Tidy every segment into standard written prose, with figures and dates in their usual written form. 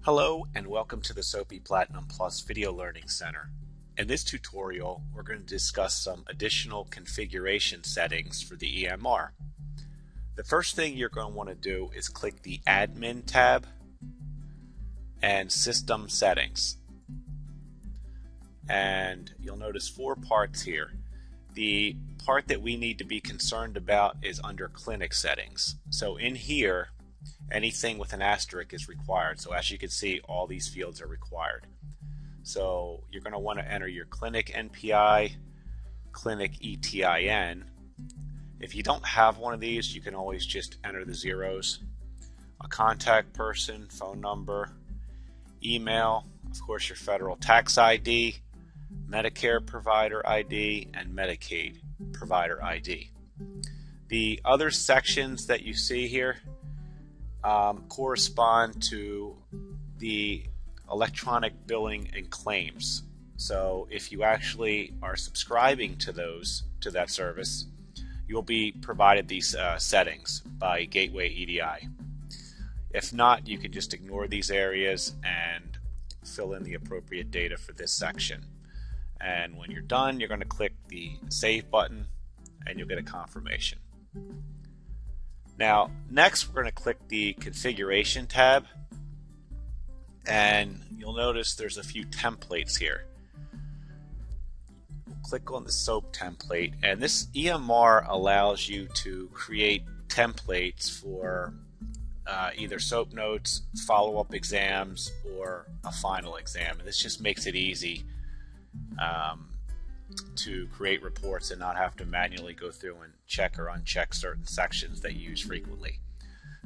Hello and welcome to the SOAPe Platinum Plus Video Learning Center. In this tutorial, we're going to discuss some additional configuration settings for the EMR. The first thing you're going to want to do is click the Admin tab and System Settings. And you'll notice four parts here. The part that we need to be concerned about is under Clinic Settings. So in here, anything with an asterisk is required. So as you can see, all these fields are required. So you're going to want to enter your clinic NPI, clinic ETIN. If you don't have one of these, you can always just enter the zeros. A contact person, phone number, email, of course your federal tax ID, Medicare provider ID, and Medicaid provider ID. The other sections that you see here correspond to the electronic billing and claims. So if you actually are subscribing to that service, you'll be provided these settings by Gateway EDI. If not, you can just ignore these areas and fill in the appropriate data for this section. And when you're done, you're going to click the Save button and you'll get a confirmation. Now, next we're going to click the Configuration tab, and you'll notice there's a few templates here. We'll click on the SOAPe template, and this EMR allows you to create templates for either SOAPe notes, follow-up exams, or a final exam. And this just makes it easy to create reports and not have to manually go through and check or uncheck certain sections that you use frequently.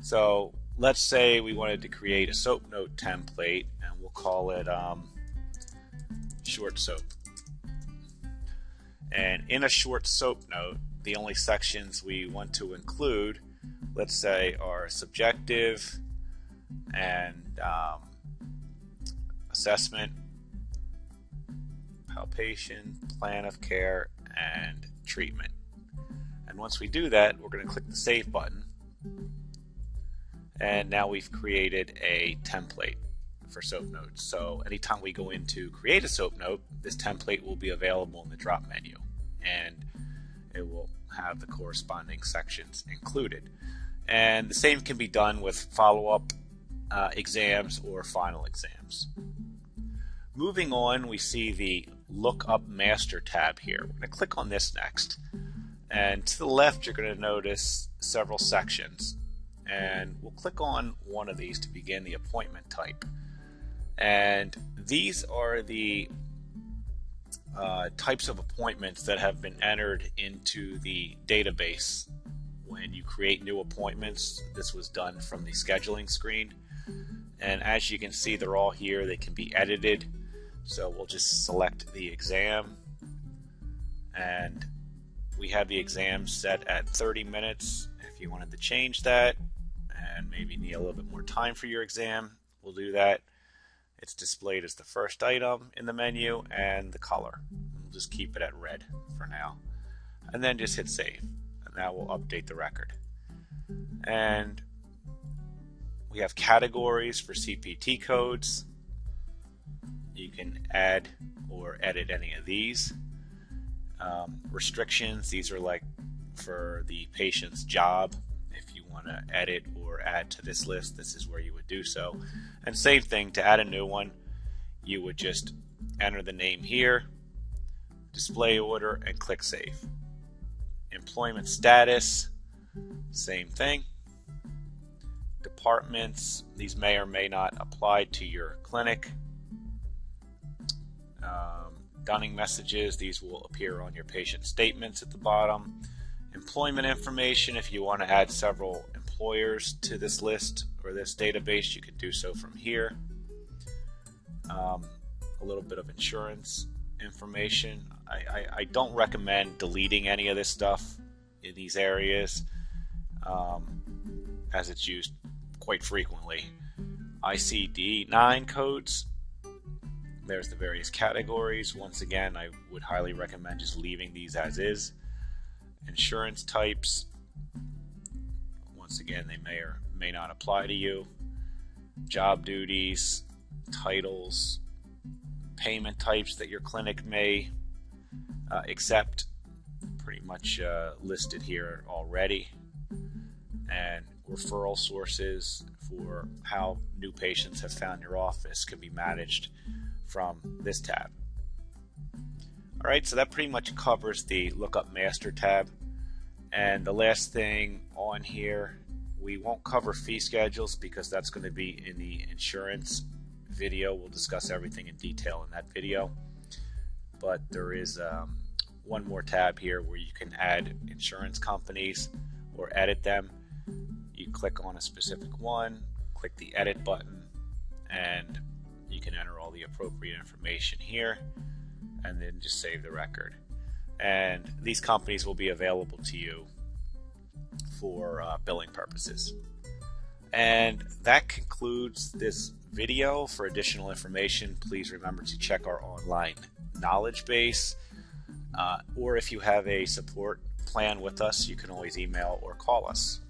So let's say we wanted to create a SOAPe note template, and we'll call it short SOAPe. And in a short SOAPe note, the only sections we want to include, let's say, are subjective and assessment, palpation, plan of care, and treatment. And once we do that, we're going to click the Save button, and now we've created a template for SOAPe notes. So anytime we go in to create a SOAPe note, this template will be available in the drop menu, and it will have the corresponding sections included. And the same can be done with follow-up exams or final exams. Moving on, we see the Lookup Master Tab here. We're going to click on this next. And to the left, you're going to notice several sections. And we'll click on one of these to begin the appointment type. And these are the types of appointments that have been entered into the database when you create new appointments. This was done from the scheduling screen. And as you can see, they're all here. They can be edited. So we'll just select the exam, and we have the exam set at 30 minutes. If you wanted to change that and maybe need a little bit more time for your exam, we'll do that. It's displayed as the first item in the menu and the color. We'll just keep it at red for now. And then just hit Save. And that will update the record. And we have categories for CPT codes. You can add or edit any of these. Restrictions, these are like for the patient's job. If you want to edit or add to this list, this is where you would do so. And same thing, to add a new one, you would just enter the name here, display order, and click Save. Employment status, same thing. Departments, these may or may not apply to your clinic. Dunning messages, these will appear on your patient statements at the bottom. Employment information, if you want to add several employers to this list or this database, you can do so from here. A little bit of insurance information. I don't recommend deleting any of this stuff in these areas as it's used quite frequently. Icd-9 codes. There's the various categories. Once again, I would highly recommend just leaving these as is. Insurance types. Once again, they may or may not apply to you. job duties, titles, payment types that your clinic may accept, pretty much listed here already, and referral sources for how new patients have found your office can be managed from this tab. Alright, so that pretty much covers the Lookup Master tab. And the last thing on here, we won't cover fee schedules because that's going to be in the insurance video. We'll discuss everything in detail in that video. But there is one more tab here where you can add insurance companies or edit them. You click on a specific one, click the edit button, and you can enter all the appropriate information here and then just save the record. And these companies will be available to you for billing purposes. And that concludes this video. For additional information, please remember to check our online knowledge base, or if you have a support plan with us, you can always email or call us.